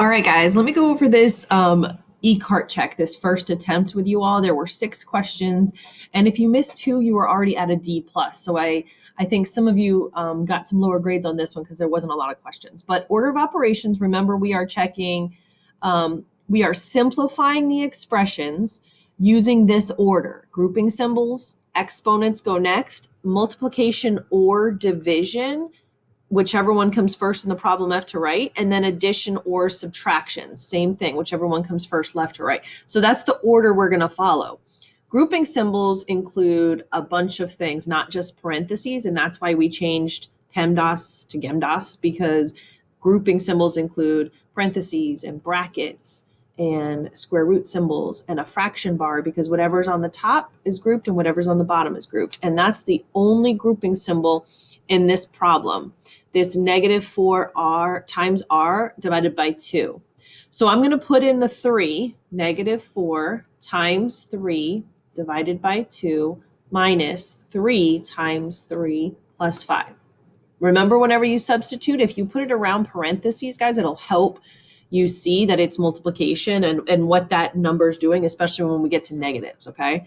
All right, guys, let me go over this ECART check, this first attempt with you all. There were 6 questions, and if you missed 2, you were already at a D+. So I think some of you got some lower grades on this one because there wasn't a lot of questions. But order of operations, remember we are checking, we are simplifying the expressions using this order. Grouping symbols, exponents go next, multiplication or division, whichever one comes first in the problem left to right, and then addition or subtraction, same thing, whichever one comes first left to right. So that's the order we're going to follow. Grouping symbols include a bunch of things, not just parentheses, and that's why we changed PEMDAS to GEMDAS, because grouping symbols include parentheses and brackets and square root symbols and a fraction bar, because whatever's on the top is grouped and whatever's on the bottom is grouped. And that's the only grouping symbol in this problem, this -4r times r divided by 2. So I'm going to put in the 3, -4 times 3 divided by 2 minus 3 times 3 plus 5. Remember, whenever you substitute, if you put it around parentheses, guys, it'll help you see that it's multiplication and what that number is doing, especially when we get to negatives, okay?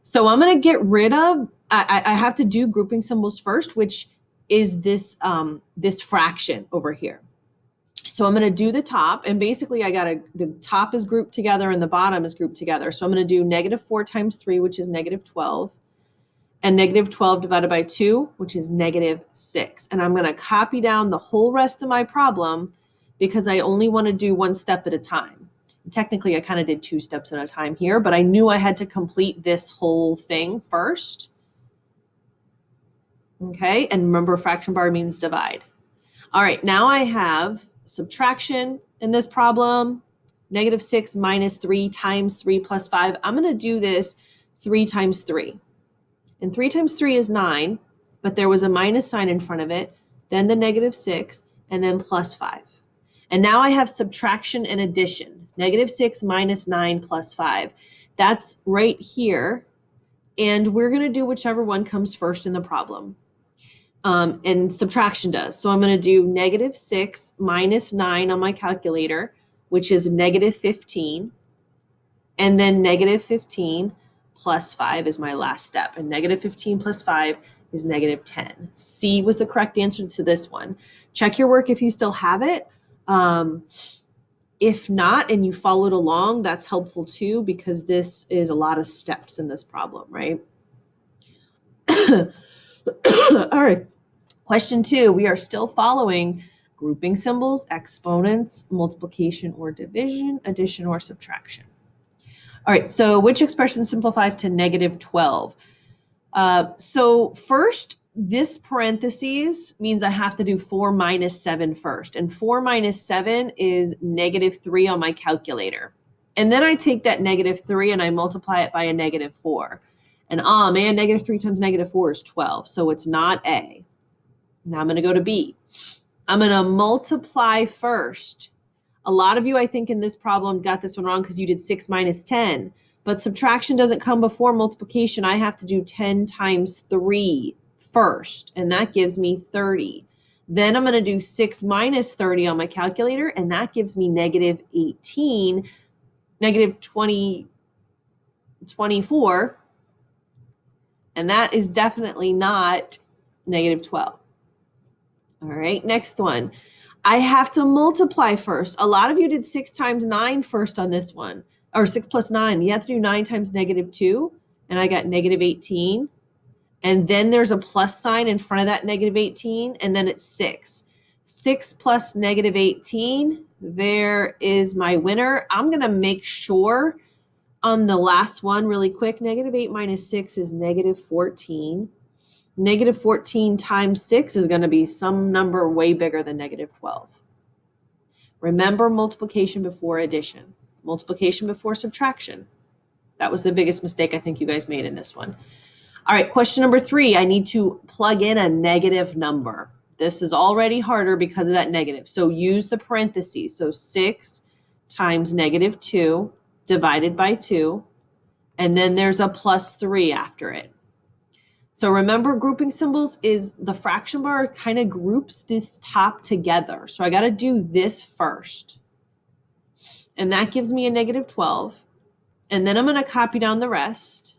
So I'm going to get rid of, I have to do grouping symbols first, which is this, this fraction over here. So I'm going to do the top, and basically the top is grouped together and the bottom is grouped together. So I'm going to do -4 times 3, which is -12, and -12 divided by 2, which is -6. And I'm going to copy down the whole rest of my problem because I only want to do one step at a time. Technically, I kind of did 2 steps at a time here, but I knew I had to complete this whole thing first. Okay, and remember, fraction bar means divide. All right, now I have subtraction in this problem, -6 minus 3 times 3 plus 5. I'm going to do this 3 times 3. And 3 times 3 is 9, but there was a minus sign in front of it, then the -6, and then plus 5. And now I have subtraction and addition, -6 minus 9 plus 5. That's right here. And we're going to do whichever one comes first in the problem. And subtraction does. So I'm going to do -6 minus 9 on my calculator, which is -15. And then -15 plus 5 is my last step. And -15 plus 5 is -10. C was the correct answer to this one. Check your work if you still have it. If not, and you followed along, that's helpful too, because this is a lot of steps in this problem, right? All right. Question 2, we are still following grouping symbols, exponents, multiplication or division, addition or subtraction. All right, so which expression simplifies to -12? So first, this parentheses means I have to do 4 minus 7 first. And 4 minus 7 is -3 on my calculator. And then I take that -3 and I multiply it by a -4. And oh man, -3 times -4 is 12. So it's not A. Now I'm going to go to B. I'm going to multiply first. A lot of you, I think, in this problem got this one wrong because you did 6 minus 10. But subtraction doesn't come before multiplication. I have to do 10 times 3 first, and that gives me 30. Then I'm going to do 6 minus 30 on my calculator, and that gives me -18, -24, and that is definitely not -12. All right, next one. I have to multiply first. A lot of you did 6 times 9 first on this one, or 6 plus 9. You have to do 9 times -2, and I got -18. And then there's a plus sign in front of that -18, and then it's 6. 6 plus -18, there is my winner. I'm going to make sure on the last one really quick, -8 minus 6 is -14. -14 times 6 is going to be some number way bigger than -12. Remember multiplication before addition, multiplication before subtraction. That was the biggest mistake I think you guys made in this one. All right, question number 3, I need to plug in a negative number. This is already harder because of that negative. So use the parentheses. So 6 times -2 divided by 2, and then there's a plus 3 after it. So remember, grouping symbols is the fraction bar kind of groups this top together. So I got to do this first. and that gives me a negative 12. And then I'm going to copy down the rest.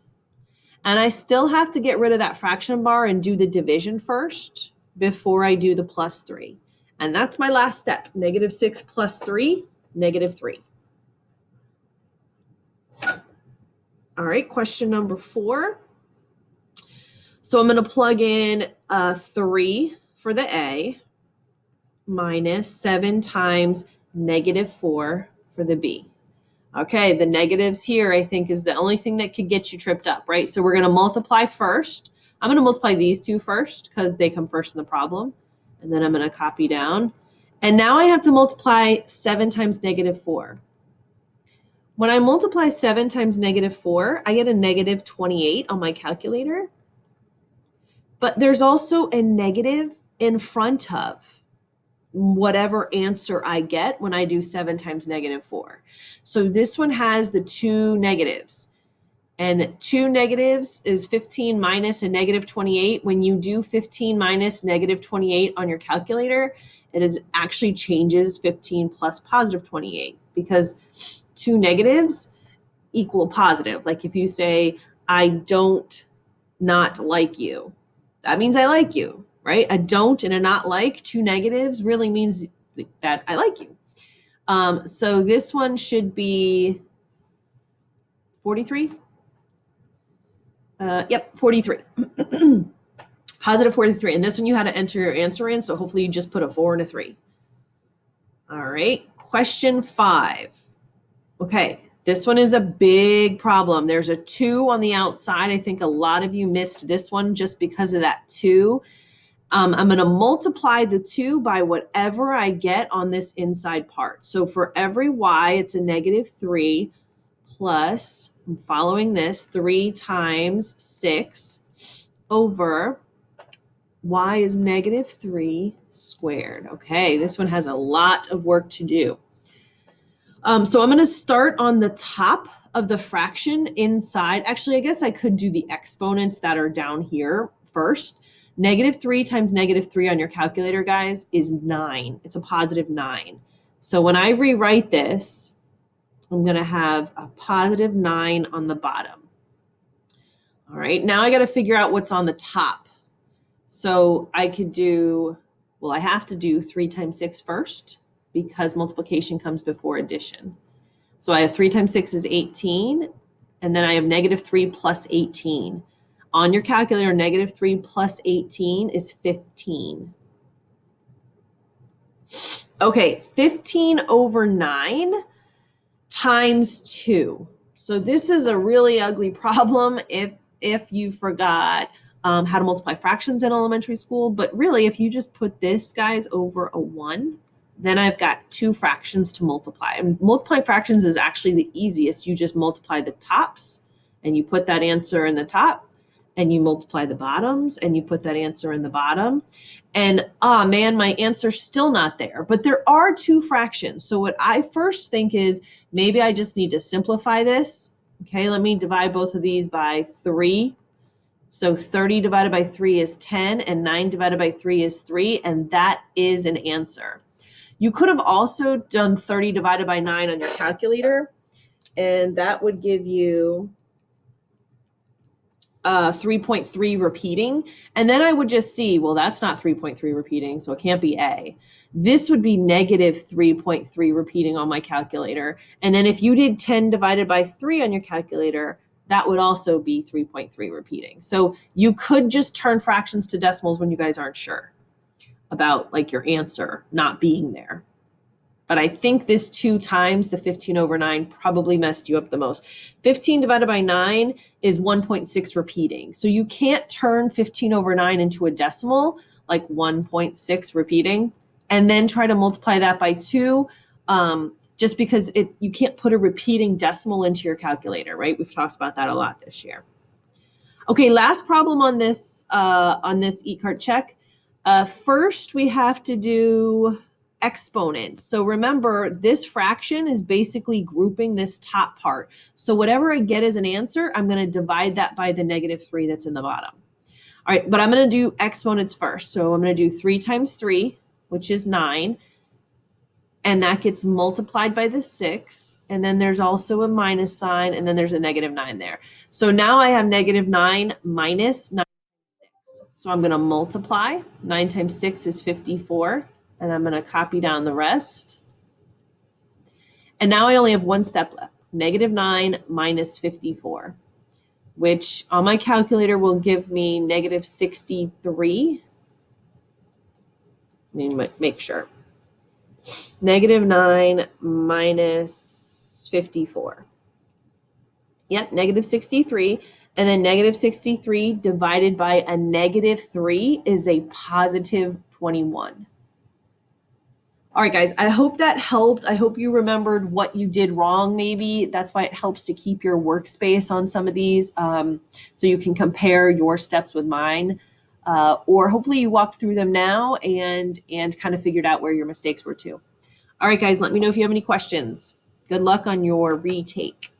And I still have to get rid of that fraction bar and do the division first before I do the plus 3. And that's my last step. Negative 6 plus 3, negative 3. All right, question number 4. So I'm going to plug in 3 for the A minus 7 times negative 4 for the B. Okay, the negatives here, I think, is the only thing that could get you tripped up, right? So we're going to multiply first. I'm going to multiply these two first because they come first in the problem. And then I'm going to copy down. And now I have to multiply 7 times negative 4. When I multiply 7 times negative 4, I get a negative 28 on my calculator. But there's also a negative in front of whatever answer I get when I do 7 times negative 4. So this one has the 2 negatives. And 2 negatives is 15 minus a negative 28. When you do 15 minus negative 28 on your calculator, actually changes 15 plus positive 28 because 2 negatives equal positive. Like if you say, I don't not like you, that means I like you, right? A don't and a not like, 2 negatives really means that I like you. So this one should be 43. Yep, 43. Positive 43. And this one you had to enter your answer in, so hopefully you just put a 4 and a 3. All right, question 5. Okay, this one is a big problem. There's a 2 on the outside. I think a lot of you missed this one just because of that 2. I'm going to multiply the 2 by whatever I get on this inside part. So for every y, it's a negative 3 plus, I'm following this, 3 times 6 over y is negative 3 squared. Okay, this one has a lot of work to do. So I'm going to start on the top of the fraction inside. Actually, I guess I could do the exponents that are down here first. Negative 3 times negative 3 on your calculator, guys, is 9. It's a positive 9. So when I rewrite this, I'm going to have a positive 9 on the bottom. All right, now I got to figure out what's on the top. So I could do, well, I have to do 3 times 6 first because multiplication comes before addition. So I have 3 times 6 is 18, and then I have negative 3 plus 18. On your calculator, negative 3 plus 18 is 15. Okay, 15 over 9 times 2. So this is a really ugly problem if you forgot how to multiply fractions in elementary school. But really, if you just put this, guys, over a 1, then I've got 2 fractions to multiply. And multiplying fractions is actually the easiest. You just multiply the tops, and you put that answer in the top, and you multiply the bottoms, and you put that answer in the bottom. And, man, my answer's still not there. But there are 2 fractions. So what I first think is maybe I just need to simplify this. Okay, let me divide both of these by 3. So 30 divided by 3 is 10, and 9 divided by 3 is 3, and that is an answer. You could have also done 30 divided by 9 on your calculator, and that would give you 3.3 repeating. And then I would just see, well, that's not 3.3 repeating, so it can't be A. This would be negative 3.3 repeating on my calculator. And then if you did 10 divided by 3 on your calculator, that would also be 3.3 repeating. So you could just turn fractions to decimals when you guys aren't sure about like your answer not being there. But I think this 2 times the 15 over 9 probably messed you up the most. 15 divided by 9 is 1.6 repeating. So you can't turn 15 over 9 into a decimal, like 1.6 repeating, and then try to multiply that by 2, just because you can't put a repeating decimal into your calculator, right? We've talked about that a lot this year. Okay, last problem on this ECART check. First, we have to do exponents. So remember, this fraction is basically grouping this top part. So whatever I get as an answer, I'm going to divide that by the negative 3 that's in the bottom. All right, but I'm going to do exponents first. So I'm going to do 3 times 3, which is 9. and that gets multiplied by the 6, and then there's also a minus sign, and then there's a -9 there. So now I have -9 minus 9 times 6. So I'm going to multiply. 9 times 6 is 54, and I'm going to copy down the rest. And now I only have one step left, -9 minus 54, which on my calculator will give me -63. Let me make sure. -9 minus 54. Yep, -63. And then -63 divided by a -3 is a positive 21. All right, guys, I hope that helped. I hope you remembered what you did wrong, maybe. That's why it helps to keep your workspace on some of these so you can compare your steps with mine. Or hopefully you walked through them now and kind of figured out where your mistakes were too. All right, guys, let me know if you have any questions. Good luck on your retake.